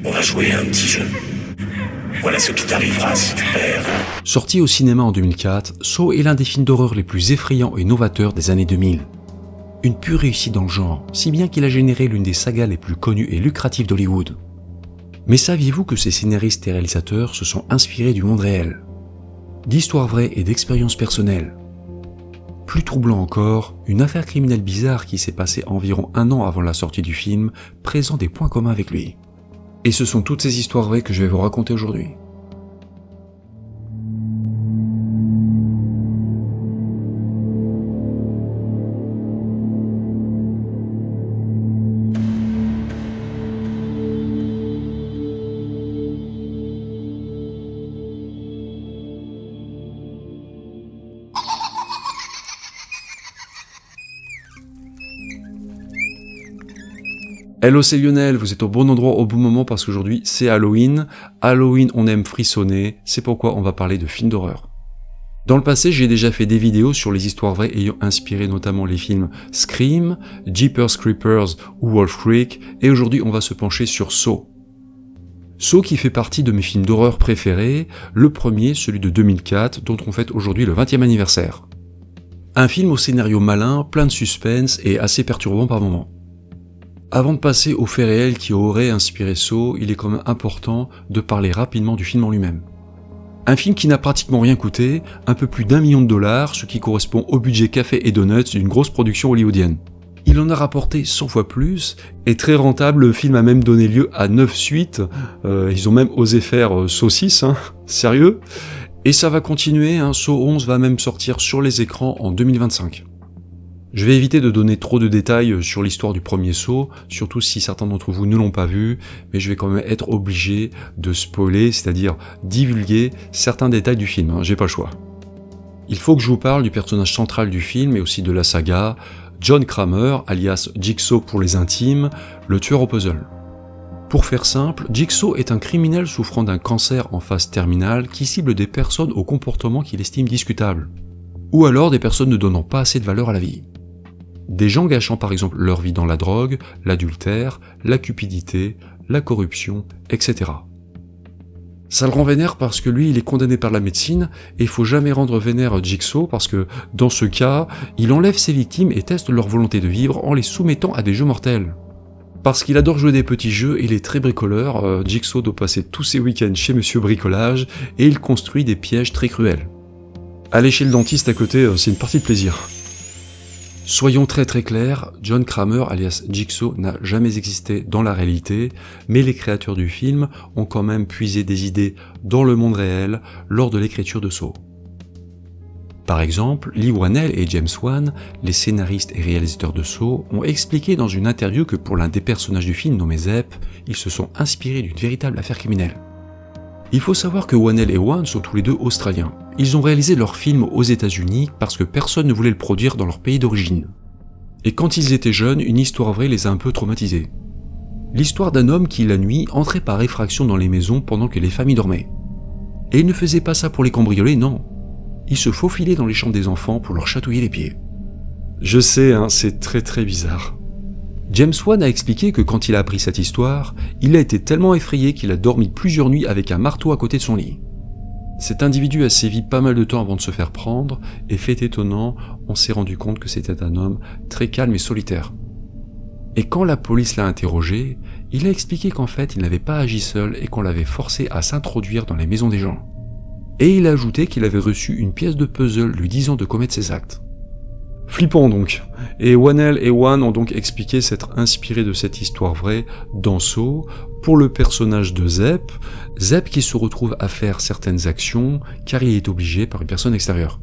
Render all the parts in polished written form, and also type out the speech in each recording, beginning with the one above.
On va jouer à un petit jeu. Voilà ce qui t'arrivera si tu perds. Sorti au cinéma en 2004, Saw est l'un des films d'horreur les plus effrayants et novateurs des années 2000. Une pure réussite dans le genre, si bien qu'il a généré l'une des sagas les plus connues et lucratives d'Hollywood. Mais saviez-vous que ces scénaristes et réalisateurs se sont inspirés du monde réel, d'histoires vraies et d'expériences personnelles? Plus troublant encore, une affaire criminelle bizarre qui s'est passée environ 1 an avant la sortie du film présente des points communs avec lui. Et ce sont toutes ces histoires vraies que je vais vous raconter aujourd'hui. Hello, c'est Lionel, vous êtes au bon endroit au bon moment parce qu'aujourd'hui c'est Halloween. Halloween, on aime frissonner, c'est pourquoi on va parler de films d'horreur. Dans le passé, j'ai déjà fait des vidéos sur les histoires vraies ayant inspiré notamment les films Scream, Jeepers Creepers ou Wolf Creek, et aujourd'hui on va se pencher sur Saw. Saw qui fait partie de mes films d'horreur préférés, le premier, celui de 2004, dont on fête aujourd'hui le 20e anniversaire. Un film au scénario malin, plein de suspense et assez perturbant par moments. Avant de passer aux faits réels qui auraient inspiré Saw, il est quand même important de parler rapidement du film en lui-même. Un film qui n'a pratiquement rien coûté, un peu plus d'1 million de dollars, ce qui correspond au budget café et donuts d'une grosse production hollywoodienne. Il en a rapporté 100 fois plus, et très rentable, le film a même donné lieu à 9 suites, ils ont même osé faire Saw 6, sérieux, et ça va continuer, Saw 11 va même sortir sur les écrans en 2025. Je vais éviter de donner trop de détails sur l'histoire du premier Saw, surtout si certains d'entre vous ne l'ont pas vu, mais je vais quand même être obligé de spoiler, c'est-à-dire divulguer certains détails du film, j'ai pas le choix. Il faut que je vous parle du personnage central du film et aussi de la saga, John Kramer, alias Jigsaw pour les intimes, le tueur au puzzle. Pour faire simple, Jigsaw est un criminel souffrant d'un cancer en phase terminale qui cible des personnes au comportement qu'il estime discutable, ou alors des personnes ne donnant pas assez de valeur à la vie. Des gens gâchant par exemple leur vie dans la drogue, l'adultère, la cupidité, la corruption, etc. Ça le rend vénère parce que lui, il est condamné par la médecine, et il faut jamais rendre vénère Jigsaw parce que, dans ce cas, il enlève ses victimes et teste leur volonté de vivre en les soumettant à des jeux mortels. Parce qu'il adore jouer des petits jeux et il est très bricoleur, Jigsaw doit passer tous ses week-ends chez Monsieur Bricolage, et il construit des pièges très cruels. Aller chez le dentiste à côté, c'est une partie de plaisir. Soyons très clairs, John Kramer alias Jigsaw n'a jamais existé dans la réalité, mais les créateurs du film ont quand même puisé des idées dans le monde réel lors de l'écriture de Saw. Par exemple, Leigh Whannell et James Wan, les scénaristes et réalisateurs de Saw, ont expliqué dans une interview que pour l'un des personnages du film nommé Zep, ils se sont inspirés d'une véritable affaire criminelle. Il faut savoir que Whannell et Wan sont tous les deux australiens. Ils ont réalisé leur film aux États-Unis parce que personne ne voulait le produire dans leur pays d'origine. Et quand ils étaient jeunes, une histoire vraie les a un peu traumatisés. L'histoire d'un homme qui, la nuit, entrait par effraction dans les maisons pendant que les familles dormaient. Et il ne faisait pas ça pour les cambrioler, non. Il se faufilait dans les chambres des enfants pour leur chatouiller les pieds. Je sais, c'est très bizarre. James Wan a expliqué que quand il a appris cette histoire, il a été tellement effrayé qu'il a dormi plusieurs nuits avec un marteau à côté de son lit. Cet individu a sévi pas mal de temps avant de se faire prendre, et fait étonnant, on s'est rendu compte que c'était un homme très calme et solitaire. Et quand la police l'a interrogé, il a expliqué qu'en fait il n'avait pas agi seul et qu'on l'avait forcé à s'introduire dans les maisons des gens. Et il a ajouté qu'il avait reçu une pièce de puzzle lui disant de commettre ses actes. Flippant donc, et Whannell et Wan ont donc expliqué s'être inspirés de cette histoire vraie dans Saw pour le personnage de Zep, Zep qui se retrouve à faire certaines actions car il est obligé par une personne extérieure.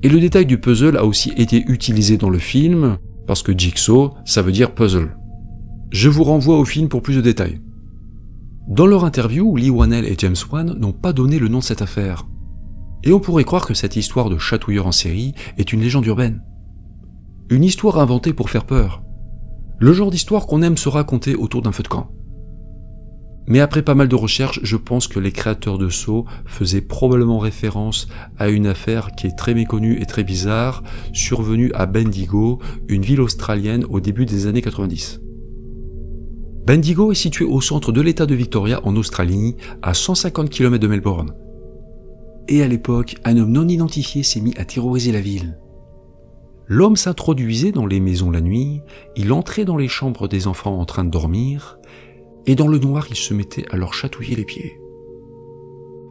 Et le détail du puzzle a aussi été utilisé dans le film, parce que Jigsaw, ça veut dire puzzle. Je vous renvoie au film pour plus de détails. Dans leur interview, Leigh Whannell et James Wan n'ont pas donné le nom de cette affaire. Et on pourrait croire que cette histoire de chatouilleur en série est une légende urbaine. Une histoire inventée pour faire peur. Le genre d'histoire qu'on aime se raconter autour d'un feu de camp. Mais après pas mal de recherches, je pense que les créateurs de Saw faisaient probablement référence à une affaire qui est très méconnue et très bizarre, survenue à Bendigo, une ville australienne au début des années 90. Bendigo est situé au centre de l'État de Victoria en Australie, à 150 km de Melbourne. Et à l'époque, un homme non identifié s'est mis à terroriser la ville. L'homme s'introduisait dans les maisons la nuit, il entrait dans les chambres des enfants en train de dormir, et dans le noir il se mettait à leur chatouiller les pieds.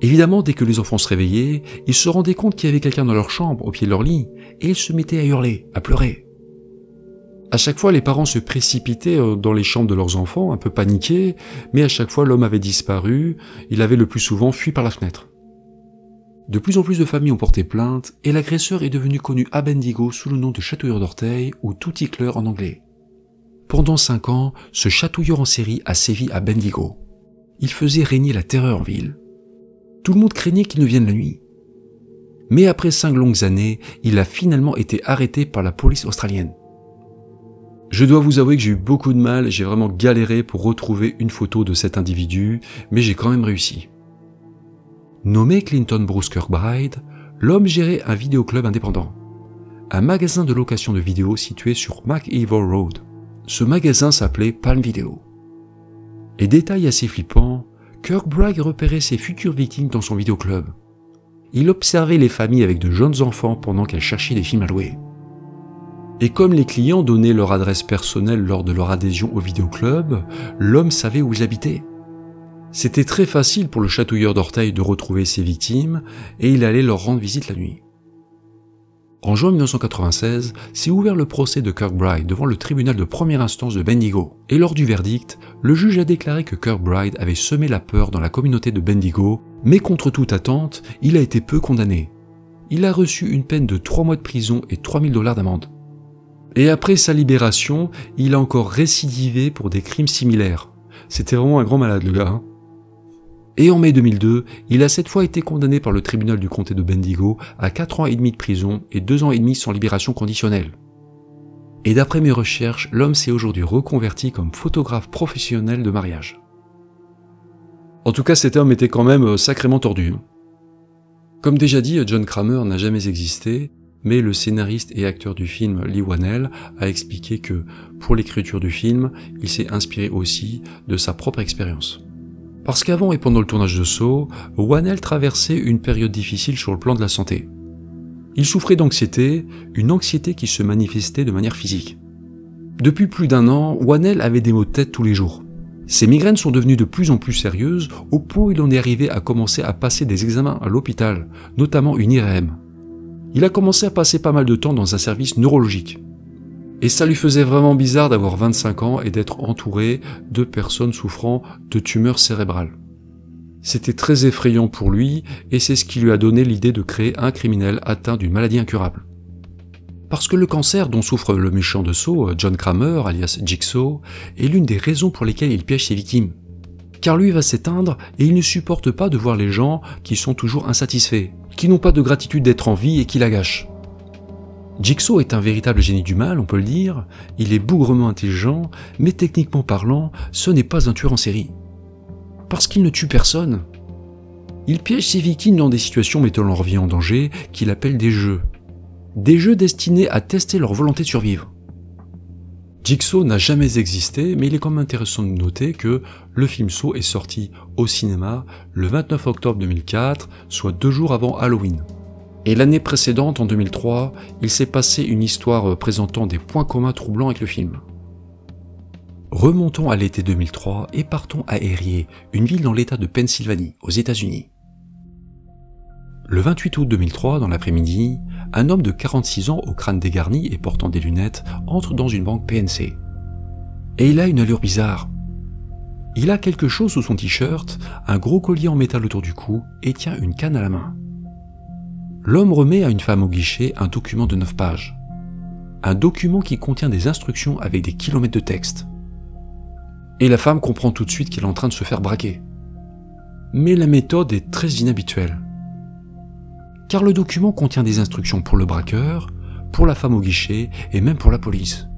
Évidemment, dès que les enfants se réveillaient, ils se rendaient compte qu'il y avait quelqu'un dans leur chambre, au pied de leur lit, et ils se mettaient à hurler, à pleurer. À chaque fois, les parents se précipitaient dans les chambres de leurs enfants, un peu paniqués, mais à chaque fois, l'homme avait disparu, il avait le plus souvent fui par la fenêtre. De plus en plus de familles ont porté plainte, et l'agresseur est devenu connu à Bendigo sous le nom de chatouilleur d'orteils, ou tooticler en anglais. Pendant 5 ans, ce chatouilleur en série a sévi à Bendigo. Il faisait régner la terreur en ville. Tout le monde craignait qu'il ne vienne la nuit. Mais après 5 longues années, il a finalement été arrêté par la police australienne. Je dois vous avouer que j'ai eu beaucoup de mal, j'ai vraiment galéré pour retrouver une photo de cet individu, mais j'ai quand même réussi. Nommé Clinton Bruce Kirkbride, l'homme gérait un vidéoclub indépendant, un magasin de location de vidéos situé sur McIvor Road. Ce magasin s'appelait Palm Video. Et détail assez flippant, Kirkbride repérait ses futures victimes dans son vidéoclub. Il observait les familles avec de jeunes enfants pendant qu'elles cherchaient des films à louer. Et comme les clients donnaient leur adresse personnelle lors de leur adhésion au vidéoclub, l'homme savait où ils habitaient. C'était très facile pour le chatouilleur d'orteils de retrouver ses victimes et il allait leur rendre visite la nuit. En juin 1996, s'est ouvert le procès de Kirkbride devant le tribunal de première instance de Bendigo. Et lors du verdict, le juge a déclaré que Kirkbride avait semé la peur dans la communauté de Bendigo, mais contre toute attente, il a été peu condamné. Il a reçu une peine de 3 mois de prison et $3000 d'amende. Et après sa libération, il a encore récidivé pour des crimes similaires. C'était vraiment un grand malade le gars. Et en mai 2002, il a cette fois été condamné par le tribunal du comté de Bendigo à 4 ans et demi de prison et 2 ans et demi sans libération conditionnelle. Et d'après mes recherches, l'homme s'est aujourd'hui reconverti comme photographe professionnel de mariage. En tout cas, cet homme était quand même sacrément tordu. Comme déjà dit, John Kramer n'a jamais existé, mais le scénariste et acteur du film Leigh Whannell a expliqué que, pour l'écriture du film, il s'est inspiré aussi de sa propre expérience. Parce qu'avant et pendant le tournage de Saw, Whannell traversait une période difficile sur le plan de la santé. Il souffrait d'anxiété, une anxiété qui se manifestait de manière physique. Depuis plus d'1 an, Whannell avait des maux de tête tous les jours. Ses migraines sont devenues de plus en plus sérieuses, au point où il en est arrivé à commencer à passer des examens à l'hôpital, notamment une IRM. Il a commencé à passer pas mal de temps dans un service neurologique. Et ça lui faisait vraiment bizarre d'avoir 25 ans et d'être entouré de personnes souffrant de tumeurs cérébrales. C'était très effrayant pour lui et c'est ce qui lui a donné l'idée de créer un criminel atteint d'une maladie incurable. Parce que le cancer dont souffre le méchant de Saw, John Kramer, alias Jigsaw, est l'une des raisons pour lesquelles il piège ses victimes. Car lui va s'éteindre et il ne supporte pas de voir les gens qui sont toujours insatisfaits, qui n'ont pas de gratitude d'être en vie et qui la gâchent. Jigsaw est un véritable génie du mal, on peut le dire, il est bougrement intelligent, mais techniquement parlant, ce n'est pas un tueur en série. Parce qu'il ne tue personne. Il piège ses victimes dans des situations mettant leur vie en danger, qu'il appelle des jeux. Des jeux destinés à tester leur volonté de survivre. Jigsaw n'a jamais existé, mais il est quand même intéressant de noter que le film Saw est sorti au cinéma le 29 octobre 2004, soit 2 jours avant Halloween. Et l'année précédente, en 2003, il s'est passé une histoire présentant des points communs troublants avec le film. Remontons à l'été 2003 et partons à Erie, une ville dans l'état de Pennsylvanie, aux États-Unis. Le 28 août 2003, dans l'après-midi, un homme de 46 ans au crâne dégarni et portant des lunettes entre dans une banque PNC. Et il a une allure bizarre. Il a quelque chose sous son t-shirt, un gros collier en métal autour du cou et tient une canne à la main. L'homme remet à une femme au guichet un document de 9 pages. Un document qui contient des instructions avec des kilomètres de texte. Et la femme comprend tout de suite qu'elle est en train de se faire braquer. Mais la méthode est très inhabituelle. Car le document contient des instructions pour le braqueur, pour la femme au guichet et même pour la police.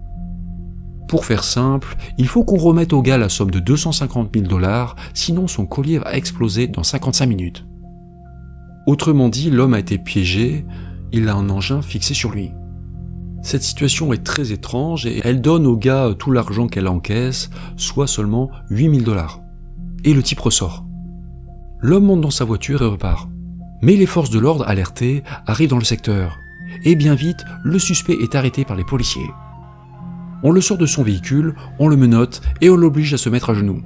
Pour faire simple, il faut qu'on remette au gars la somme de $250 000, sinon son collier va exploser dans 55 minutes. Autrement dit, l'homme a été piégé, il a un engin fixé sur lui. Cette situation est très étrange et elle donne au gars tout l'argent qu'elle encaisse, soit seulement 8000 $. Et le type ressort. L'homme monte dans sa voiture et repart. Mais les forces de l'ordre alertées arrivent dans le secteur. Et bien vite, le suspect est arrêté par les policiers. On le sort de son véhicule, on le menotte et on l'oblige à se mettre à genoux.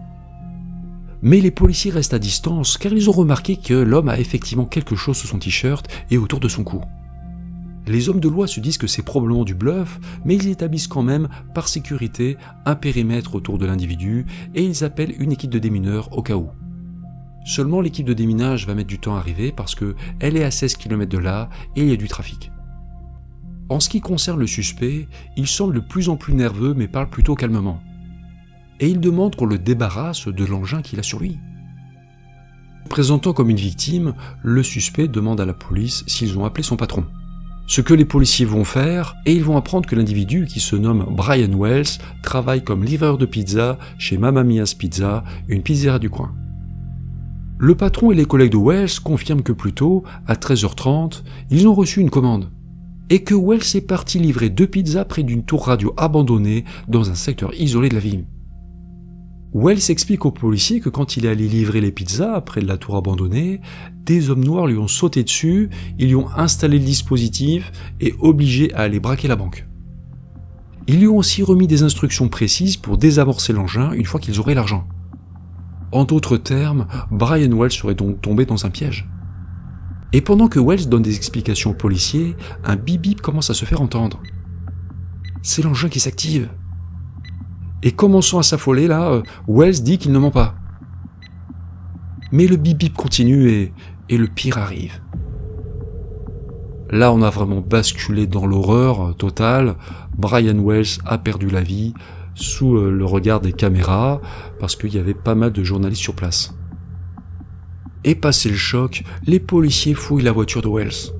Mais les policiers restent à distance car ils ont remarqué que l'homme a effectivement quelque chose sous son t-shirt et autour de son cou. Les hommes de loi se disent que c'est probablement du bluff, mais ils établissent quand même, par sécurité, un périmètre autour de l'individu et ils appellent une équipe de démineurs au cas où. Seulement l'équipe de déminage va mettre du temps à arriver parce qu'elle est à 16 km de là et il y a du trafic. En ce qui concerne le suspect, il semble de plus en plus nerveux mais parle plutôt calmement. Et il demande qu'on le débarrasse de l'engin qu'il a sur lui. Présentant comme une victime, le suspect demande à la police s'ils ont appelé son patron. Ce que les policiers vont faire, et ils vont apprendre que l'individu qui se nomme Brian Wells travaille comme livreur de pizza chez Mamma Mia's Pizza, une pizzeria du coin. Le patron et les collègues de Wells confirment que plus tôt, à 13h30, ils ont reçu une commande. Et que Wells est parti livrer 2 pizzas près d'une tour radio abandonnée dans un secteur isolé de la ville. Wells explique aux policiers que quand il est allé livrer les pizzas près de la tour abandonnée, des hommes noirs lui ont sauté dessus, ils lui ont installé le dispositif et obligé à aller braquer la banque. Ils lui ont aussi remis des instructions précises pour désamorcer l'engin une fois qu'ils auraient l'argent. En d'autres termes, Brian Wells serait donc tombé dans un piège. Et pendant que Wells donne des explications aux policiers, un bip-bip commence à se faire entendre. C'est l'engin qui s'active. Et commençant à s'affoler là, Wells dit qu'il ne ment pas. Mais le bip-bip continue et le pire arrive. Là on a vraiment basculé dans l'horreur totale. Brian Wells a perdu la vie sous le regard des caméras parce qu'il y avait pas mal de journalistes sur place. Et passé le choc, les policiers fouillent la voiture de Wells.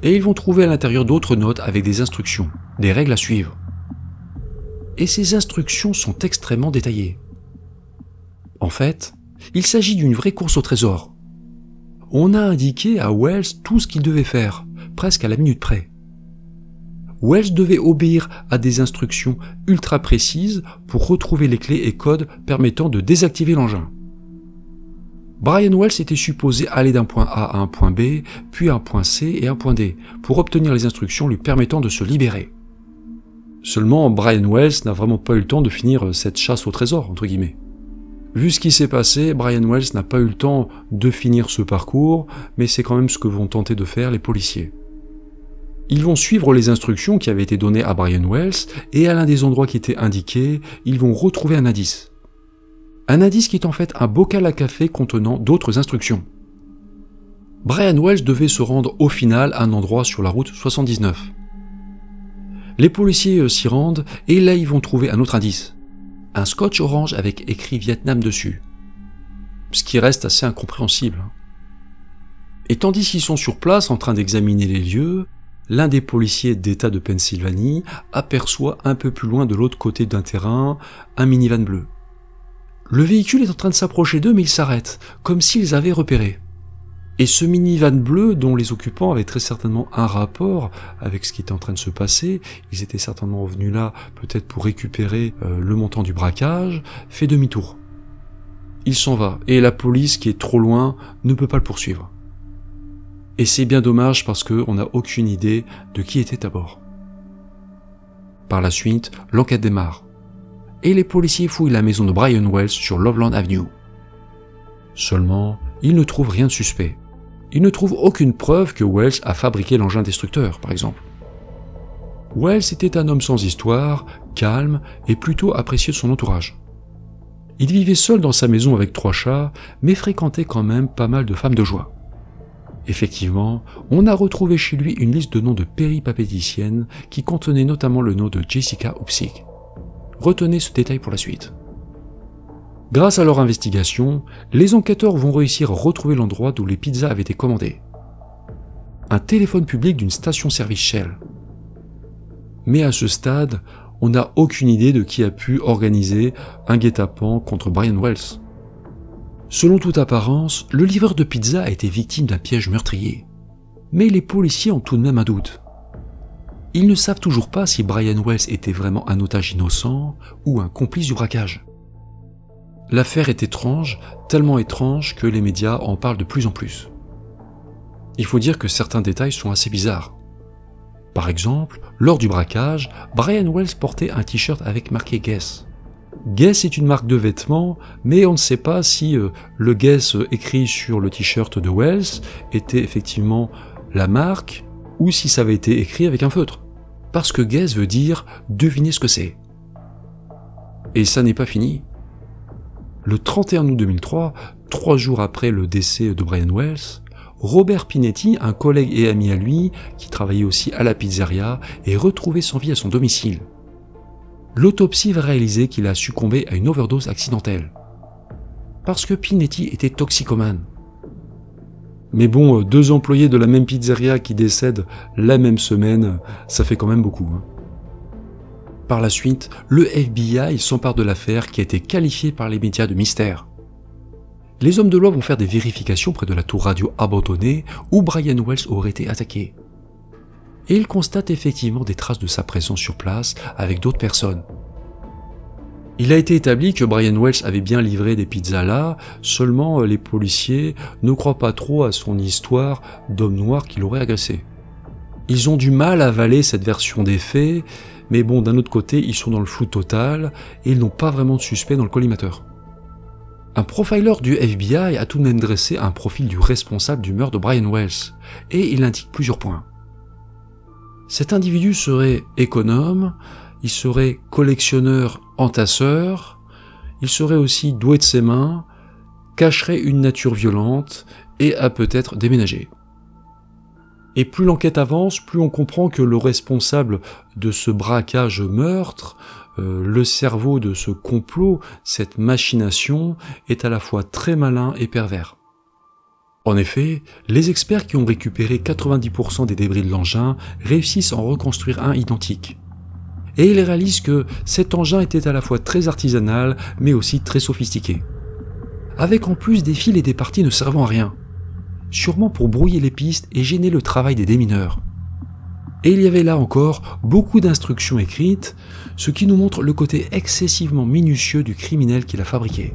Et ils vont trouver à l'intérieur d'autres notes avec des instructions, des règles à suivre. Et ces instructions sont extrêmement détaillées. En fait, il s'agit d'une vraie course au trésor. On a indiqué à Wells tout ce qu'il devait faire, presque à la minute près. Wells devait obéir à des instructions ultra précises pour retrouver les clés et codes permettant de désactiver l'engin. Brian Wells était supposé aller d'un point A à un point B, puis à un point C et un point D, pour obtenir les instructions lui permettant de se libérer. Seulement, Brian Wells n'a vraiment pas eu le temps de finir cette chasse au trésor, entre guillemets. Vu ce qui s'est passé, Brian Wells n'a pas eu le temps de finir ce parcours, mais c'est quand même ce que vont tenter de faire les policiers. Ils vont suivre les instructions qui avaient été données à Brian Wells, et à l'un des endroits qui étaient indiqués, ils vont retrouver un indice. Un indice qui est en fait un bocal à café contenant d'autres instructions. Brian Wells devait se rendre au final à un endroit sur la route 79. Les policiers s'y rendent et là ils vont trouver un autre indice. Un scotch orange avec écrit Vietnam dessus. Ce qui reste assez incompréhensible. Et tandis qu'ils sont sur place en train d'examiner les lieux, l'un des policiers d'État de Pennsylvanie aperçoit un peu plus loin de l'autre côté d'un terrain un minivan bleu. Le véhicule est en train de s'approcher d'eux mais ils s'arrêtent, comme s'ils avaient repéré. Et ce minivan bleu, dont les occupants avaient très certainement un rapport avec ce qui était en train de se passer, ils étaient certainement revenus là peut-être pour récupérer le montant du braquage, fait demi-tour. Il s'en va, et la police qui est trop loin ne peut pas le poursuivre. Et c'est bien dommage parce qu'on n'a aucune idée de qui était à bord. Par la suite, l'enquête démarre. Et les policiers fouillent la maison de Brian Wells sur Loveland Avenue. Seulement, ils ne trouvent rien de suspect. Ils ne trouvent aucune preuve que Wells a fabriqué l'engin destructeur, par exemple. Wells était un homme sans histoire, calme et plutôt apprécié de son entourage. Il vivait seul dans sa maison avec 3 chats, mais fréquentait quand même pas mal de femmes de joie. Effectivement, on a retrouvé chez lui une liste de noms de péripatéticiennes qui contenait notamment le nom de Jessica Upsick. Retenez ce détail pour la suite. Grâce à leur investigation, les enquêteurs vont réussir à retrouver l'endroit d'où les pizzas avaient été commandées. Un téléphone public d'une station-service Shell. Mais à ce stade, on n'a aucune idée de qui a pu organiser un guet-apens contre Brian Wells. Selon toute apparence, le livreur de pizza a été victime d'un piège meurtrier. Mais les policiers ont tout de même un doute. Ils ne savent toujours pas si Brian Wells était vraiment un otage innocent ou un complice du braquage. L'affaire est étrange, tellement étrange que les médias en parlent de plus en plus. Il faut dire que certains détails sont assez bizarres. Par exemple, lors du braquage, Brian Wells portait un t-shirt avec marqué Guess. Guess est une marque de vêtements, mais on ne sait pas si le Guess écrit sur le t-shirt de Wells était effectivement la marque ou si ça avait été écrit avec un feutre. Parce que Guess veut dire « devinez ce que c'est ». Et ça n'est pas fini. Le 31 août 2003, 3 jours après le décès de Brian Wells, Robert Pinetti, un collègue et ami à lui, qui travaillait aussi à la pizzeria, est retrouvé sans vie à son domicile. L'autopsie va réaliser qu'il a succombé à une overdose accidentelle. Parce que Pinetti était toxicomane. Mais bon, 2 employés de la même pizzeria qui décèdent la même semaine, ça fait quand même beaucoup. Par la suite, le FBI s'empare de l'affaire qui a été qualifiée par les médias de mystère. Les hommes de loi vont faire des vérifications près de la tour radio abandonnée où Brian Wells aurait été attaqué. Et ils constatent effectivement des traces de sa présence sur place avec d'autres personnes. Il a été établi que Brian Wells avait bien livré des pizzas là, seulement les policiers ne croient pas trop à son histoire d'homme noir qui l'aurait agressé. Ils ont du mal à avaler cette version des faits, mais bon, d'un autre côté, ils sont dans le flou total et ils n'ont pas vraiment de suspect dans le collimateur. Un profiler du FBI a tout de même dressé un profil du responsable du meurtre de Brian Wells, et il indique plusieurs points. Cet individu serait économe, il serait collectionneur-entasseur, il serait aussi doué de ses mains, cacherait une nature violente et a peut-être déménagé. Et plus l'enquête avance, plus on comprend que le responsable de ce braquage-meurtre, le cerveau de ce complot, cette machination, est à la fois très malin et pervers. En effet, les experts qui ont récupéré 90% des débris de l'engin réussissent à en reconstruire un identique. Et ils réalisent que cet engin était à la fois très artisanal, mais aussi très sophistiqué. Avec en plus des fils et des parties ne servant à rien. Sûrement pour brouiller les pistes et gêner le travail des démineurs. Et il y avait là encore beaucoup d'instructions écrites, ce qui nous montre le côté excessivement minutieux du criminel qui l'a fabriqué.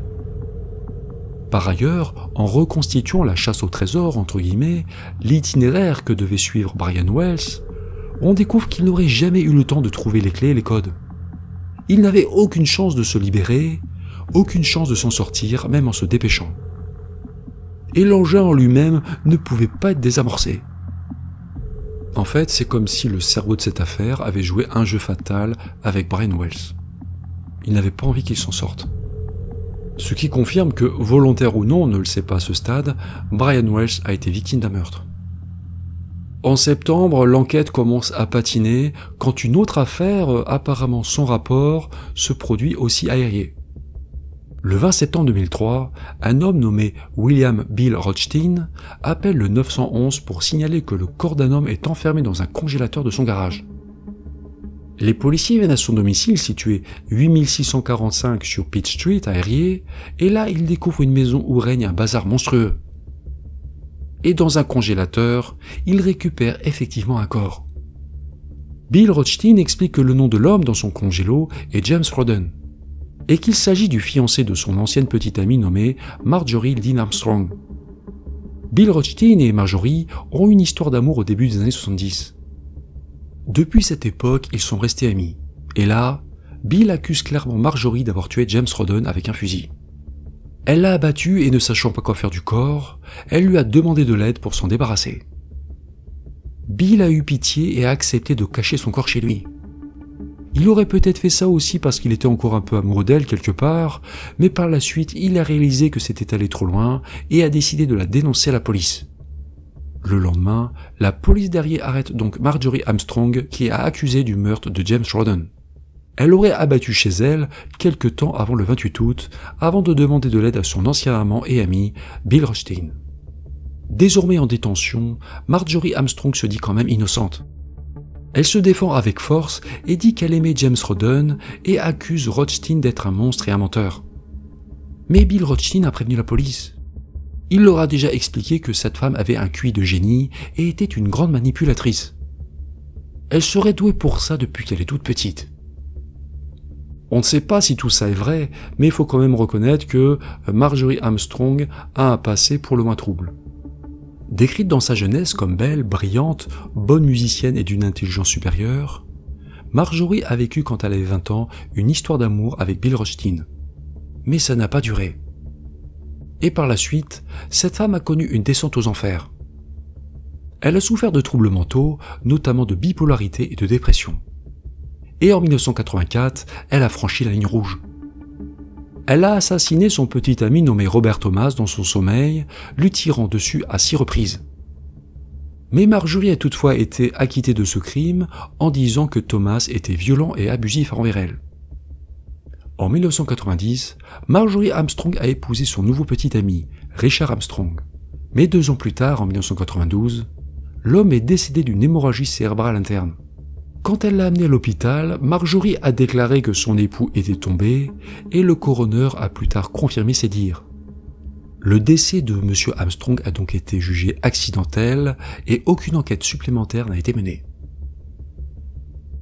Par ailleurs, en reconstituant la chasse au trésor, entre guillemets, l'itinéraire que devait suivre Brian Wells, on découvre qu'il n'aurait jamais eu le temps de trouver les clés et les codes. Il n'avait aucune chance de se libérer, aucune chance de s'en sortir, même en se dépêchant. Et l'engin en lui-même ne pouvait pas être désamorcé. En fait, c'est comme si le cerveau de cette affaire avait joué un jeu fatal avec Brian Wells. Il n'avait pas envie qu'il s'en sorte. Ce qui confirme que, volontaire ou non, on ne le sait pas à ce stade, Brian Wells a été victime d'un meurtre. En septembre, l'enquête commence à patiner quand une autre affaire, apparemment sans rapport, se produit aussi aériée. Le 20 septembre 2003, un homme nommé William Bill Rothstein appelle le 911 pour signaler que le corps d'un homme est enfermé dans un congélateur de son garage. Les policiers viennent à son domicile situé 8645 sur Pitt Street à Erie, et là ils découvrent une maison où règne un bazar monstrueux. Et dans un congélateur, ils récupèrent effectivement un corps. Bill Rothstein explique que le nom de l'homme dans son congélo est James Roden, et qu'il s'agit du fiancé de son ancienne petite amie nommée Marjorie Lynn Armstrong. Bill Rothstein et Marjorie ont une histoire d'amour au début des années 70. Depuis cette époque, ils sont restés amis. Et là, Bill accuse clairement Marjorie d'avoir tué James Roden avec un fusil. Elle l'a abattu et ne sachant pas quoi faire du corps, elle lui a demandé de l'aide pour s'en débarrasser. Bill a eu pitié et a accepté de cacher son corps chez lui. Il aurait peut-être fait ça aussi parce qu'il était encore un peu amoureux d'elle quelque part, mais par la suite, il a réalisé que c'était allé trop loin et a décidé de la dénoncer à la police. Le lendemain, la police d'Erie arrête donc Marjorie Armstrong qui est accusée du meurtre de James Roden. Elle l'aurait abattu chez elle quelque temps avant le 28 août, avant de demander de l'aide à son ancien amant et ami, Bill Rothstein. Désormais en détention, Marjorie Armstrong se dit quand même innocente. Elle se défend avec force et dit qu'elle aimait James Roden et accuse Rothstein d'être un monstre et un menteur. Mais Bill Rothstein a prévenu la police. Il leur a déjà expliqué que cette femme avait un QI de génie et était une grande manipulatrice. Elle serait douée pour ça depuis qu'elle est toute petite. On ne sait pas si tout ça est vrai, mais il faut quand même reconnaître que Marjorie Armstrong a un passé pour le moins trouble. Décrite dans sa jeunesse comme belle, brillante, bonne musicienne et d'une intelligence supérieure, Marjorie a vécu quand elle avait 20 ans une histoire d'amour avec Bill Rothstein. Mais ça n'a pas duré. Et par la suite, cette femme a connu une descente aux enfers. Elle a souffert de troubles mentaux, notamment de bipolarité et de dépression. Et en 1984, elle a franchi la ligne rouge. Elle a assassiné son petit ami nommé Robert Thomas dans son sommeil, lui tirant dessus à 6 reprises. Mais Marjorie a toutefois été acquittée de ce crime en disant que Thomas était violent et abusif envers elle. En 1990, Marjorie Armstrong a épousé son nouveau petit ami, Richard Armstrong. Mais 2 ans plus tard, en 1992, l'homme est décédé d'une hémorragie cérébrale interne. Quand elle l'a amené à l'hôpital, Marjorie a déclaré que son époux était tombé et le coroner a plus tard confirmé ses dires. Le décès de M. Armstrong a donc été jugé accidentel et aucune enquête supplémentaire n'a été menée.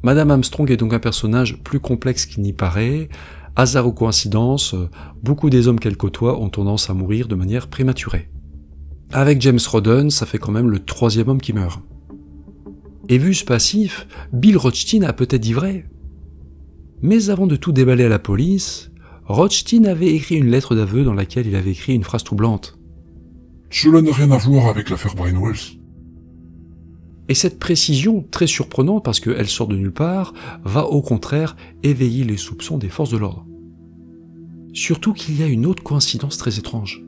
Madame Armstrong est donc un personnage plus complexe qu'il n'y paraît. Hasard ou coïncidence, beaucoup des hommes qu'elle côtoie ont tendance à mourir de manière prématurée. Avec James Roden, ça fait quand même le 3e homme qui meurt. Et vu ce passif, Bill Rothstein a peut-être dit vrai. Mais avant de tout déballer à la police, Rothstein avait écrit une lettre d'aveu dans laquelle il avait écrit une phrase troublante. « Cela n'a rien à voir avec l'affaire Brian Wells. » Et cette précision, très surprenante parce qu'elle sort de nulle part, va au contraire éveiller les soupçons des forces de l'ordre. Surtout qu'il y a une autre coïncidence très étrange.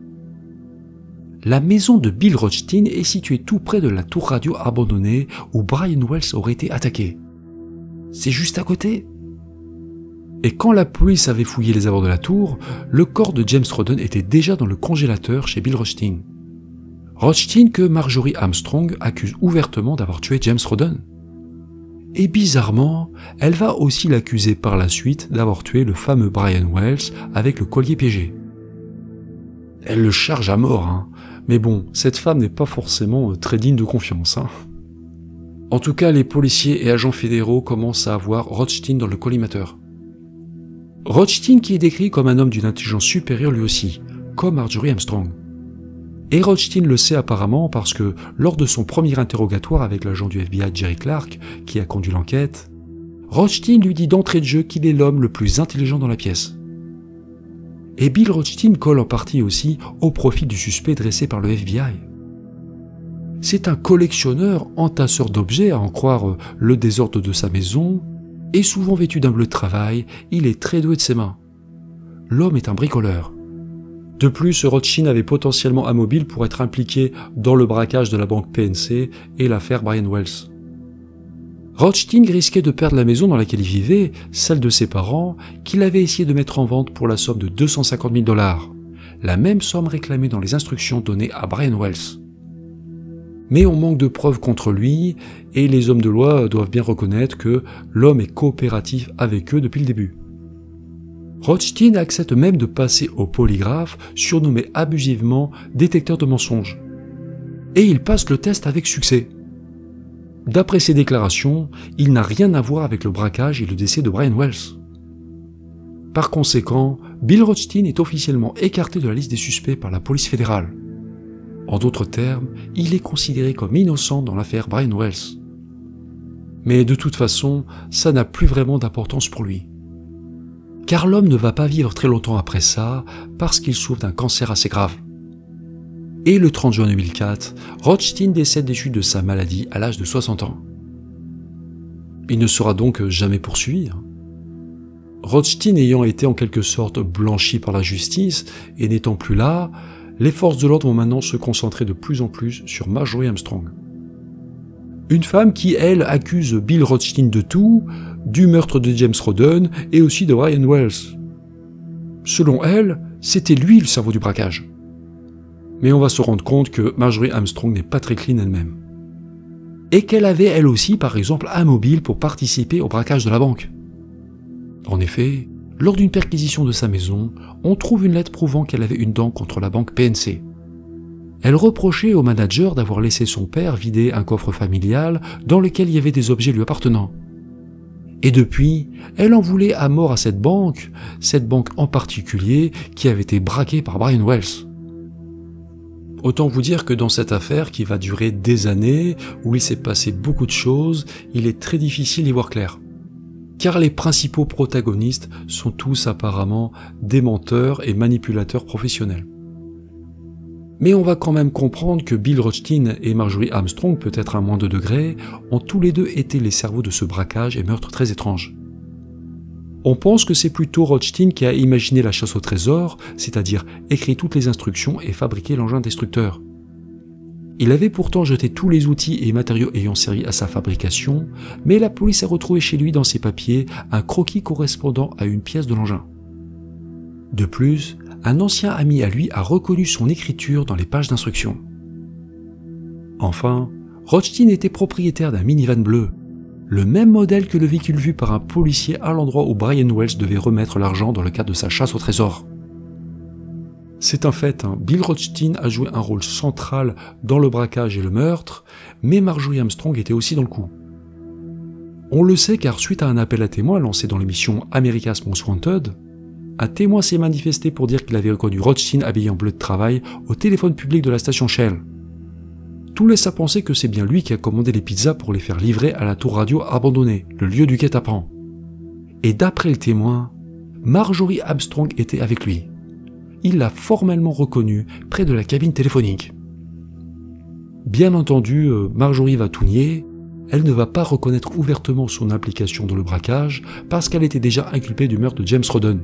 La maison de Bill Rothstein est située tout près de la tour radio abandonnée où Brian Wells aurait été attaqué. C'est juste à côté. Et quand la police avait fouillé les abords de la tour, le corps de James Roden était déjà dans le congélateur chez Bill Rothstein. Rothstein que Marjorie Armstrong accuse ouvertement d'avoir tué James Roden. Et bizarrement, elle va aussi l'accuser par la suite d'avoir tué le fameux Brian Wells avec le collier piégé. Elle le charge à mort, hein. Mais bon, cette femme n'est pas forcément très digne de confiance, hein. En tout cas, les policiers et agents fédéraux commencent à avoir Rothstein dans le collimateur. Rothstein qui est décrit comme un homme d'une intelligence supérieure lui aussi, comme Marjorie Armstrong. Et Rothstein le sait apparemment parce que, lors de son premier interrogatoire avec l'agent du FBI Jerry Clark, qui a conduit l'enquête, Rothstein lui dit d'entrée de jeu qu'il est l'homme le plus intelligent dans la pièce. Et Bill Rothstein colle en partie aussi au profil du suspect dressé par le FBI. C'est un collectionneur entasseur d'objets, à en croire le désordre de sa maison, et souvent vêtu d'un bleu de travail, il est très doué de ses mains. L'homme est un bricoleur. De plus, Rothstein avait potentiellement un mobile pour être impliqué dans le braquage de la banque PNC et l'affaire Brian Wells. Rothstein risquait de perdre la maison dans laquelle il vivait, celle de ses parents, qu'il avait essayé de mettre en vente pour la somme de 250 000 $, la même somme réclamée dans les instructions données à Brian Wells. Mais on manque de preuves contre lui, et les hommes de loi doivent bien reconnaître que l'homme est coopératif avec eux depuis le début. Rothstein accepte même de passer au polygraphe, surnommé abusivement détecteur de mensonges. Et il passe le test avec succès. D'après ses déclarations, il n'a rien à voir avec le braquage et le décès de Brian Wells. Par conséquent, Bill Rothstein est officiellement écarté de la liste des suspects par la police fédérale. En d'autres termes, il est considéré comme innocent dans l'affaire Brian Wells. Mais de toute façon, ça n'a plus vraiment d'importance pour lui. Car l'homme ne va pas vivre très longtemps après ça, parce qu'il souffre d'un cancer assez grave. Et le 30 juin 2004, Rothstein décède des chutes de sa maladie à l'âge de 60 ans. Il ne sera donc jamais poursuivi. Rothstein ayant été en quelque sorte blanchi par la justice et n'étant plus là, les forces de l'ordre vont maintenant se concentrer de plus en plus sur Marjorie Armstrong. Une femme qui, elle, accuse Bill Rothstein de tout, du meurtre de James Roden et aussi de Brian Wells. Selon elle, c'était lui le cerveau du braquage. Mais on va se rendre compte que Marjorie Armstrong n'est pas très clean elle-même. Et qu'elle avait elle aussi, par exemple, un mobile pour participer au braquage de la banque. En effet, lors d'une perquisition de sa maison, on trouve une lettre prouvant qu'elle avait une dent contre la banque PNC. Elle reprochait au manager d'avoir laissé son père vider un coffre familial dans lequel il y avait des objets lui appartenant. Et depuis, elle en voulait à mort à cette banque en particulier qui avait été braquée par Brian Wells. Autant vous dire que dans cette affaire qui va durer des années, où il s'est passé beaucoup de choses, il est très difficile d'y voir clair. Car les principaux protagonistes sont tous apparemment des menteurs et manipulateurs professionnels. Mais on va quand même comprendre que Bill Rothstein et Marjorie Armstrong, peut-être à moins de degrés, ont tous les deux été les cerveaux de ce braquage et meurtre très étrange. On pense que c'est plutôt Rothstein qui a imaginé la chasse au trésor, c'est-à-dire écrit toutes les instructions et fabriqué l'engin destructeur. Il avait pourtant jeté tous les outils et matériaux ayant servi à sa fabrication, mais la police a retrouvé chez lui dans ses papiers un croquis correspondant à une pièce de l'engin. De plus, un ancien ami à lui a reconnu son écriture dans les pages d'instruction. Enfin, Rothstein était propriétaire d'un minivan bleu, le même modèle que le véhicule vu par un policier à l'endroit où Brian Wells devait remettre l'argent dans le cadre de sa chasse au trésor. C'est un fait, Bill Rothstein a joué un rôle central dans le braquage et le meurtre, mais Marjorie Armstrong était aussi dans le coup. On le sait car suite à un appel à témoins lancé dans l'émission America's Most Wanted, un témoin s'est manifesté pour dire qu'il avait reconnu Rothstein habillé en bleu de travail au téléphone public de la station Shell. Tout laisse à penser que c'est bien lui qui a commandé les pizzas pour les faire livrer à la tour radio abandonnée, le lieu du guet-apens. Et d'après le témoin, Marjorie Armstrong était avec lui. Il l'a formellement reconnu près de la cabine téléphonique. Bien entendu, Marjorie va tout nier, elle ne va pas reconnaître ouvertement son implication dans le braquage parce qu'elle était déjà inculpée du meurtre de James Roden.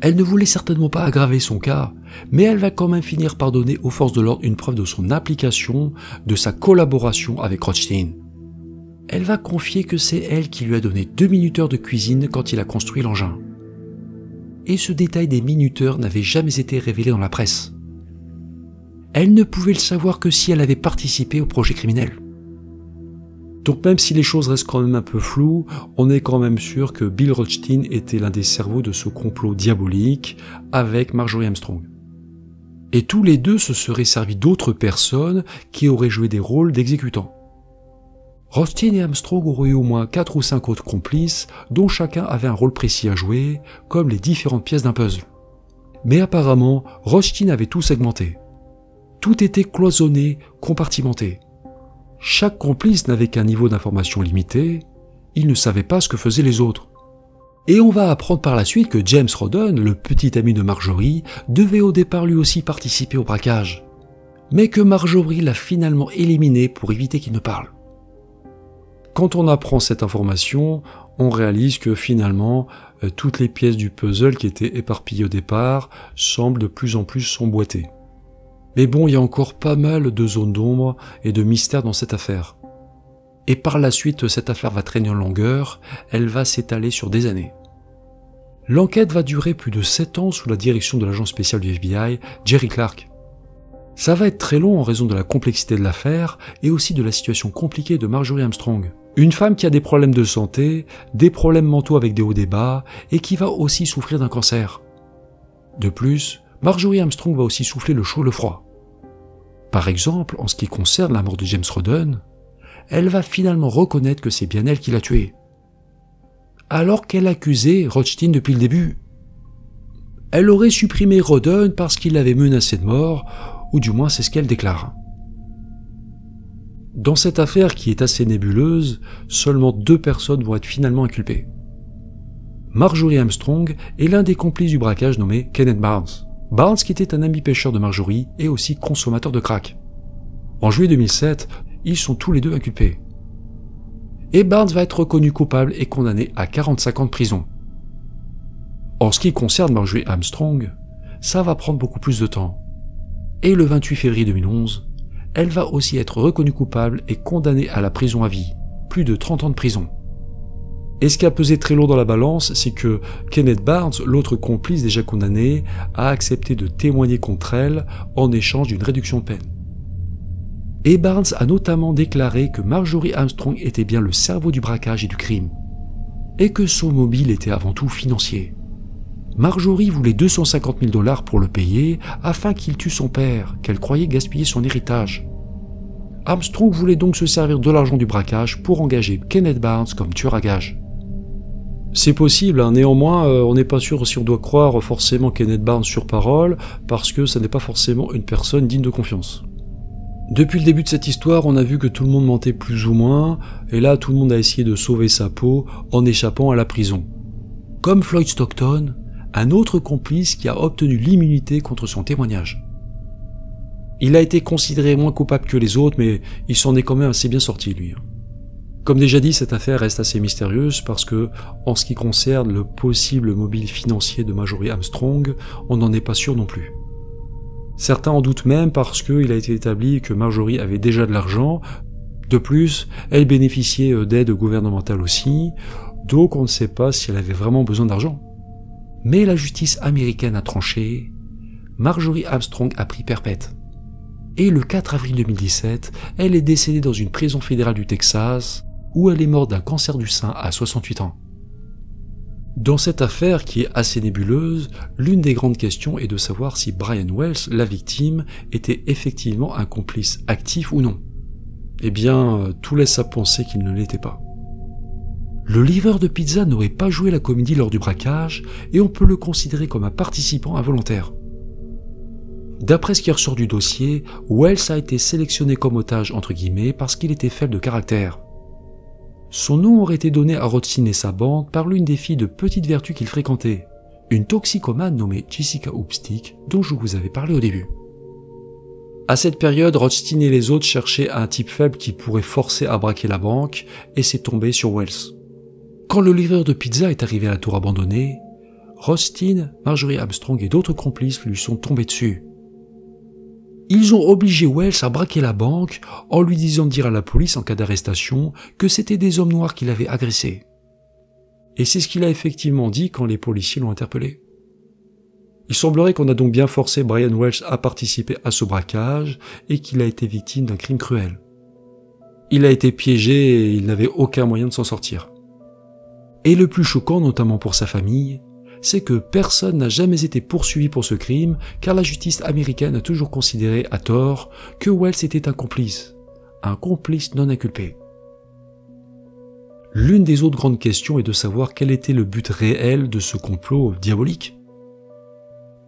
Elle ne voulait certainement pas aggraver son cas, mais elle va quand même finir par donner aux forces de l'ordre une preuve de son implication, de sa collaboration avec Rothstein. Elle va confier que c'est elle qui lui a donné 2 minuteurs de cuisine quand il a construit l'engin. Et ce détail des minuteurs n'avait jamais été révélé dans la presse. Elle ne pouvait le savoir que si elle avait participé au projet criminel. Donc même si les choses restent quand même un peu floues, on est quand même sûr que Bill Rothstein était l'un des cerveaux de ce complot diabolique avec Marjorie Armstrong. Et tous les deux se seraient servis d'autres personnes qui auraient joué des rôles d'exécutants. Rothstein et Armstrong auraient eu au moins 4 ou 5 autres complices dont chacun avait un rôle précis à jouer, comme les différentes pièces d'un puzzle. Mais apparemment, Rothstein avait tout segmenté. Tout était cloisonné, compartimenté. Chaque complice n'avait qu'un niveau d'information limité, il ne savait pas ce que faisaient les autres. Et on va apprendre par la suite que James Roden, le petit ami de Marjorie, devait au départ lui aussi participer au braquage. Mais que Marjorie l'a finalement éliminé pour éviter qu'il ne parle. Quand on apprend cette information, on réalise que finalement, toutes les pièces du puzzle qui étaient éparpillées au départ semblent de plus en plus s'emboîter. Mais bon, il y a encore pas mal de zones d'ombre et de mystères dans cette affaire. Et par la suite, cette affaire va traîner en longueur, elle va s'étaler sur des années. L'enquête va durer plus de 7 ans sous la direction de l'agent spécial du FBI, Jerry Clark. Ça va être très long en raison de la complexité de l'affaire et aussi de la situation compliquée de Marjorie Armstrong. Une femme qui a des problèmes de santé, des problèmes mentaux avec des hauts et des bas, et qui va aussi souffrir d'un cancer. De plus, Marjorie Armstrong va aussi souffler le chaud et le froid. Par exemple, en ce qui concerne la mort de James Roden, elle va finalement reconnaître que c'est bien elle qui l'a tué. Alors qu'elle accusait Rothstein depuis le début. Elle aurait supprimé Roden parce qu'il l'avait menacé de mort, ou du moins c'est ce qu'elle déclare. Dans cette affaire qui est assez nébuleuse, seulement 2 personnes vont être finalement inculpées. Marjorie Armstrong et l'un des complices du braquage nommé Kenneth Barnes. Barnes qui était un ami pêcheur de Marjorie et aussi consommateur de crack. En juillet 2007, ils sont tous les deux inculpés. Et Barnes va être reconnu coupable et condamné à 45 ans de prison. En ce qui concerne Marjorie Armstrong, ça va prendre beaucoup plus de temps. Et le 28 février 2011, elle va aussi être reconnue coupable et condamnée à la prison à vie, plus de 30 ans de prison. Et ce qui a pesé très lourd dans la balance, c'est que Kenneth Barnes, l'autre complice déjà condamné, a accepté de témoigner contre elle en échange d'une réduction de peine. Et Barnes a notamment déclaré que Marjorie Armstrong était bien le cerveau du braquage et du crime, et que son mobile était avant tout financier. Marjorie voulait 250 000 $ pour le payer afin qu'il tue son père, qu'elle croyait gaspiller son héritage. Armstrong voulait donc se servir de l'argent du braquage pour engager Kenneth Barnes comme tueur à gages. C'est possible, hein. Néanmoins, on n'est pas sûr si on doit croire forcément Kenneth Barnes sur parole, parce que ça n'est pas forcément une personne digne de confiance. Depuis le début de cette histoire, on a vu que tout le monde mentait plus ou moins, et là tout le monde a essayé de sauver sa peau en échappant à la prison. Comme Floyd Stockton, un autre complice qui a obtenu l'immunité contre son témoignage. Il a été considéré moins coupable que les autres, mais il s'en est quand même assez bien sorti, lui. Comme déjà dit, cette affaire reste assez mystérieuse parce que, en ce qui concerne le possible mobile financier de Marjorie Armstrong, on n'en est pas sûr non plus. Certains en doutent même parce qu'il a été établi que Marjorie avait déjà de l'argent. De plus, elle bénéficiait d'aide gouvernementale aussi, donc on ne sait pas si elle avait vraiment besoin d'argent. Mais la justice américaine a tranché, Marjorie Armstrong a pris perpète. Et le 4 avril 2017, elle est décédée dans une prison fédérale du Texas, où elle est morte d'un cancer du sein à 68 ans. Dans cette affaire qui est assez nébuleuse, l'une des grandes questions est de savoir si Brian Wells, la victime, était effectivement un complice actif ou non. Eh bien, tout laisse à penser qu'il ne l'était pas. Le livreur de pizza n'aurait pas joué la comédie lors du braquage, et on peut le considérer comme un participant involontaire. D'après ce qui ressort du dossier, Wells a été sélectionné comme otage entre guillemets parce qu'il était faible de caractère. Son nom aurait été donné à Rothstein et sa bande par l'une des filles de petite vertu qu'il fréquentait, une toxicomane nommée Jessica Hoopstick dont je vous avais parlé au début. À cette période, Rothstein et les autres cherchaient un type faible qui pourrait forcer à braquer la banque et c'est tombé sur Wells. Quand le livreur de pizza est arrivé à la tour abandonnée, Rothstein, Marjorie Armstrong et d'autres complices lui sont tombés dessus. Ils ont obligé Wells à braquer la banque en lui disant de dire à la police en cas d'arrestation que c'était des hommes noirs qui l'avaient agressé. Et c'est ce qu'il a effectivement dit quand les policiers l'ont interpellé. Il semblerait qu'on a donc bien forcé Brian Wells à participer à ce braquage et qu'il a été victime d'un crime cruel. Il a été piégé et il n'avait aucun moyen de s'en sortir. Et le plus choquant, notamment pour sa famille, c'est que personne n'a jamais été poursuivi pour ce crime, car la justice américaine a toujours considéré, à tort, que Wells était un complice non inculpé. L'une des autres grandes questions est de savoir quel était le but réel de ce complot diabolique.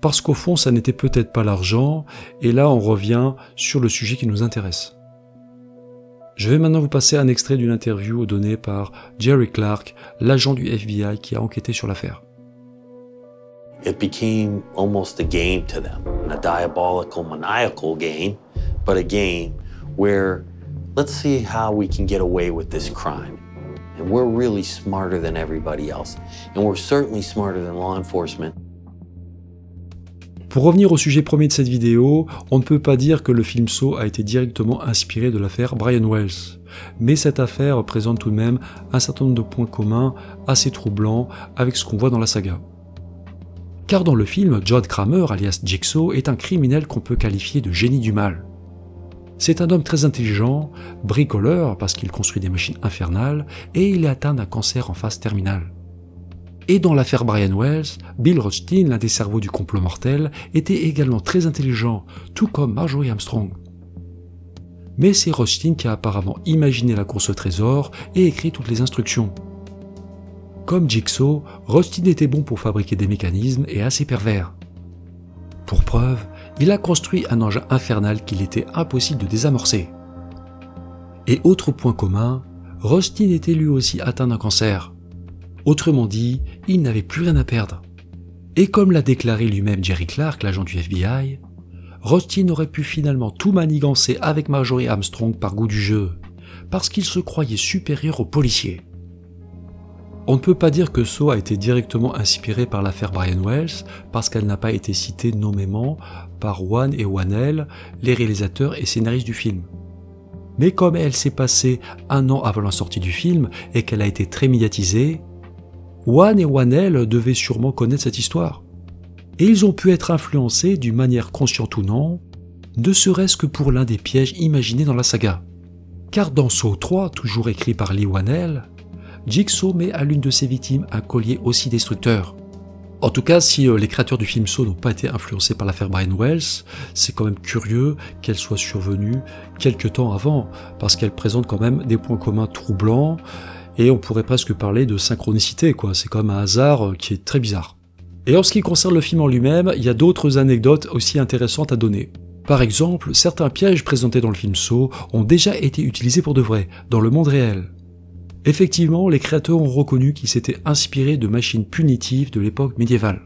Parce qu'au fond, ça n'était peut-être pas l'argent, et là on revient sur le sujet qui nous intéresse. Je vais maintenant vous passer un extrait d'une interview donnée par Jerry Clark, l'agent du FBI qui a enquêté sur l'affaire. It became almost a game to them, a diabolical, maniacal game, but a game where let's see how we can get away with this crime. And we're really smarter than everybody else, and we're certainly smarter than law enforcement. Pour revenir au sujet premier de cette vidéo, on ne peut pas dire que le film Saw a été directement inspiré de l'affaire Brian Wells. Mais cette affaire présente tout de même un certain nombre de points communs assez troublants avec ce qu'on voit dans la saga. Car dans le film, John Kramer, alias Jigsaw, est un criminel qu'on peut qualifier de génie du mal. C'est un homme très intelligent, bricoleur parce qu'il construit des machines infernales, et il est atteint d'un cancer en phase terminale. Et dans l'affaire Brian Wells, Bill Rothstein, l'un des cerveaux du complot mortel, était également très intelligent, tout comme Marjorie Armstrong. Mais c'est Rothstein qui a apparemment imaginé la course au trésor et écrit toutes les instructions. Comme Jigsaw, Rothstein était bon pour fabriquer des mécanismes et assez pervers. Pour preuve, il a construit un engin infernal qu'il était impossible de désamorcer. Et autre point commun, Rothstein était lui aussi atteint d'un cancer. Autrement dit, il n'avait plus rien à perdre. Et comme l'a déclaré lui-même Jerry Clark, l'agent du FBI, Rothstein aurait pu finalement tout manigancer avec Marjorie Armstrong par goût du jeu, parce qu'il se croyait supérieur aux policiers. On ne peut pas dire que Saw a été directement inspiré par l'affaire Brian Wells, parce qu'elle n'a pas été citée nommément par Wan et Whannell, les réalisateurs et scénaristes du film. Mais comme elle s'est passée 1 an avant la sortie du film et qu'elle a été très médiatisée, Wan et Whannell devaient sûrement connaître cette histoire. Et ils ont pu être influencés d'une manière consciente ou non, ne serait-ce que pour l'un des pièges imaginés dans la saga. Car dans Saw 3, toujours écrit par Lee Whannell, Jigsaw met à l'une de ses victimes un collier aussi destructeur. En tout cas, si les créateurs du film Saw n'ont pas été influencés par l'affaire Brian Wells, c'est quand même curieux qu'elle soit survenue quelques temps avant, parce qu'elle présente quand même des points communs troublants, et on pourrait presque parler de synchronicité, quoi. C'est quand même un hasard qui est très bizarre. Et en ce qui concerne le film en lui-même, il y a d'autres anecdotes aussi intéressantes à donner. Par exemple, certains pièges présentés dans le film Saw ont déjà été utilisés pour de vrai, dans le monde réel. Effectivement, les créateurs ont reconnu qu'ils s'étaient inspirés de machines punitives de l'époque médiévale.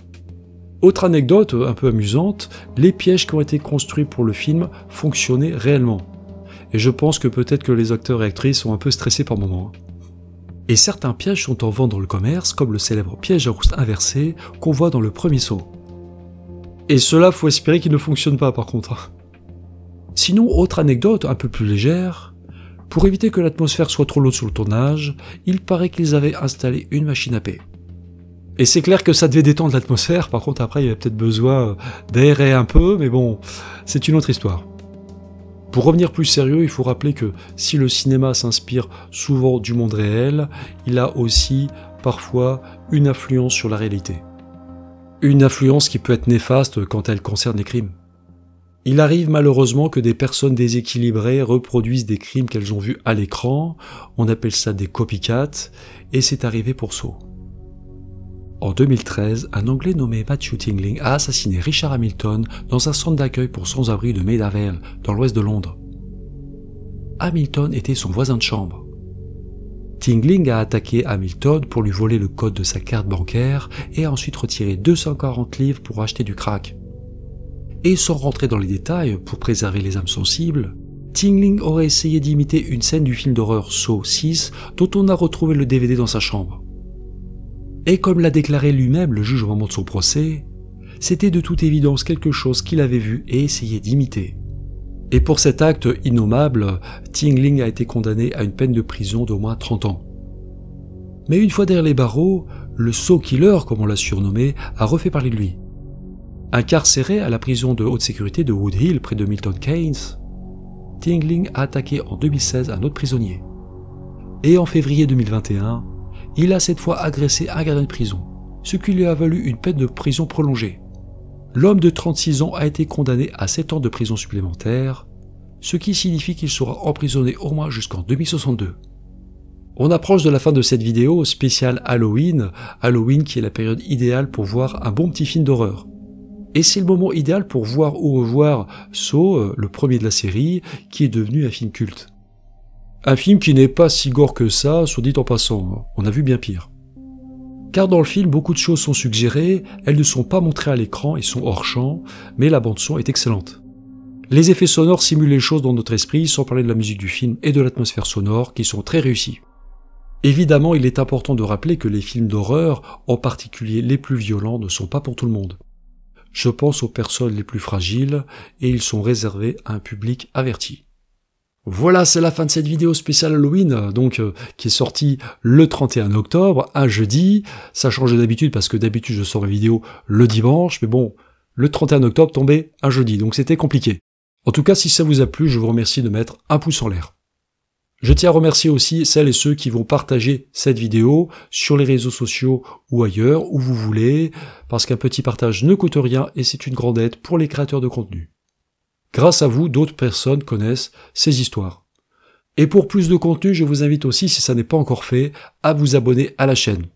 Autre anecdote un peu amusante, les pièges qui ont été construits pour le film fonctionnaient réellement. Et je pense que peut-être que les acteurs et actrices sont un peu stressés par moments. Et certains pièges sont en vente dans le commerce, comme le célèbre piège à rouste inversé qu'on voit dans le premier Saw. Et cela, faut espérer qu'il ne fonctionne pas par contre. Sinon, autre anecdote un peu plus légère, pour éviter que l'atmosphère soit trop lourde sur le tournage, il paraît qu'ils avaient installé une machine à paix. Et c'est clair que ça devait détendre l'atmosphère, par contre après il y avait peut-être besoin d'aérer un peu, mais bon, c'est une autre histoire. Pour revenir plus sérieux, il faut rappeler que si le cinéma s'inspire souvent du monde réel, il a aussi parfois une influence sur la réalité. Une influence qui peut être néfaste quand elle concerne les crimes. Il arrive malheureusement que des personnes déséquilibrées reproduisent des crimes qu'elles ont vus à l'écran, on appelle ça des copycats, et c'est arrivé pour Saw. En 2013, un Anglais nommé Matthew Tingling a assassiné Richard Hamilton dans un centre d'accueil pour sans-abri de Maida Vale, dans l'ouest de Londres. Hamilton était son voisin de chambre. Tingling a attaqué Hamilton pour lui voler le code de sa carte bancaire et a ensuite retiré 240 livres pour acheter du crack. Et sans rentrer dans les détails, pour préserver les âmes sensibles, Tingling aurait essayé d'imiter une scène du film d'horreur Saw 6 dont on a retrouvé le DVD dans sa chambre. Et comme l'a déclaré lui-même le juge au moment de son procès, c'était de toute évidence quelque chose qu'il avait vu et essayé d'imiter. Et pour cet acte innommable, Tingling a été condamné à une peine de prison d'au moins 30 ans. Mais une fois derrière les barreaux, le Saw Killer, comme on l'a surnommé, a refait parler de lui. Incarcéré à la prison de haute sécurité de Wood Hill près de Milton Keynes, Tingling a attaqué en 2016 un autre prisonnier. Et en février 2021, il a cette fois agressé un gardien de prison, ce qui lui a valu une peine de prison prolongée. L'homme de 36 ans a été condamné à 7 ans de prison supplémentaire, ce qui signifie qu'il sera emprisonné au moins jusqu'en 2062. On approche de la fin de cette vidéo spéciale Halloween, Halloween qui est la période idéale pour voir un bon petit film d'horreur. Et c'est le moment idéal pour voir ou revoir Saw, le premier de la série, qui est devenu un film culte. Un film qui n'est pas si gore que ça, soit dit en passant, on a vu bien pire. Car dans le film, beaucoup de choses sont suggérées, elles ne sont pas montrées à l'écran et sont hors champ, mais la bande-son est excellente. Les effets sonores simulent les choses dans notre esprit, sans parler de la musique du film et de l'atmosphère sonore, qui sont très réussis. Évidemment, il est important de rappeler que les films d'horreur, en particulier les plus violents, ne sont pas pour tout le monde. Je pense aux personnes les plus fragiles, et ils sont réservés à un public averti. Voilà, c'est la fin de cette vidéo spéciale Halloween, donc qui est sortie le 31 octobre, un jeudi. Ça change d'habitude parce que d'habitude je sors une vidéo le dimanche, mais bon, le 31 octobre tombait un jeudi, donc c'était compliqué. En tout cas, si ça vous a plu, je vous remercie de mettre un pouce en l'air. Je tiens à remercier aussi celles et ceux qui vont partager cette vidéo sur les réseaux sociaux ou ailleurs, où vous voulez, parce qu'un petit partage ne coûte rien et c'est une grande aide pour les créateurs de contenu. Grâce à vous, d'autres personnes connaissent ces histoires. Et pour plus de contenu, je vous invite aussi, si ça n'est pas encore fait, à vous abonner à la chaîne.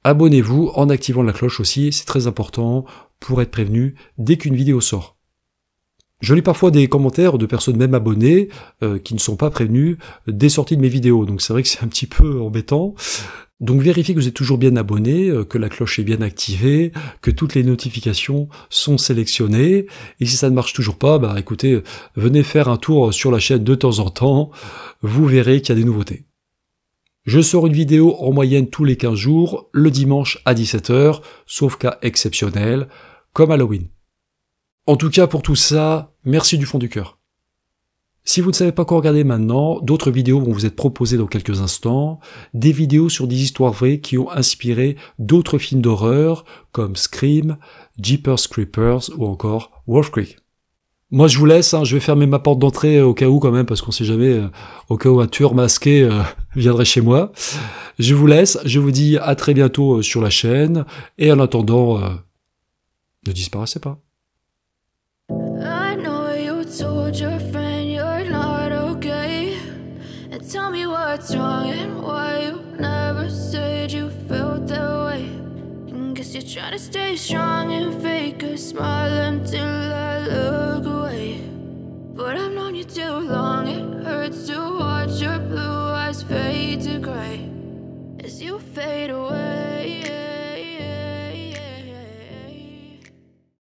Abonnez-vous en activant la cloche aussi, c'est très important pour être prévenu dès qu'une vidéo sort. Je lis parfois des commentaires de personnes même abonnées qui ne sont pas prévenues des sorties de mes vidéos, donc c'est vrai que c'est un petit peu embêtant. Donc vérifiez que vous êtes toujours bien abonné, que la cloche est bien activée, que toutes les notifications sont sélectionnées, et si ça ne marche toujours pas, bah écoutez, venez faire un tour sur la chaîne de temps en temps, vous verrez qu'il y a des nouveautés. Je sors une vidéo en moyenne tous les 15 jours, le dimanche à 17 h, sauf cas exceptionnel, comme Halloween. En tout cas, pour tout ça, merci du fond du cœur. Si vous ne savez pas quoi regarder maintenant, d'autres vidéos vont vous être proposées dans quelques instants, des vidéos sur des histoires vraies qui ont inspiré d'autres films d'horreur, comme Scream, Jeepers Creepers ou encore Wolf Creek. Moi, je vous laisse, hein, je vais fermer ma porte d'entrée au cas où quand même, parce qu'on sait jamais, au cas où un tueur masqué viendrait chez moi. Je vous laisse, je vous dis à très bientôt sur la chaîne, et en attendant, ne disparaissez pas. I know you told your friend you're not okay. And tell me what's wrong and why you never said you felt that way. And guess you're trying to stay strong and fake a smile until I look away. But I've known you too long, it hurts to watch your blue eyes fade to gray as you fade away.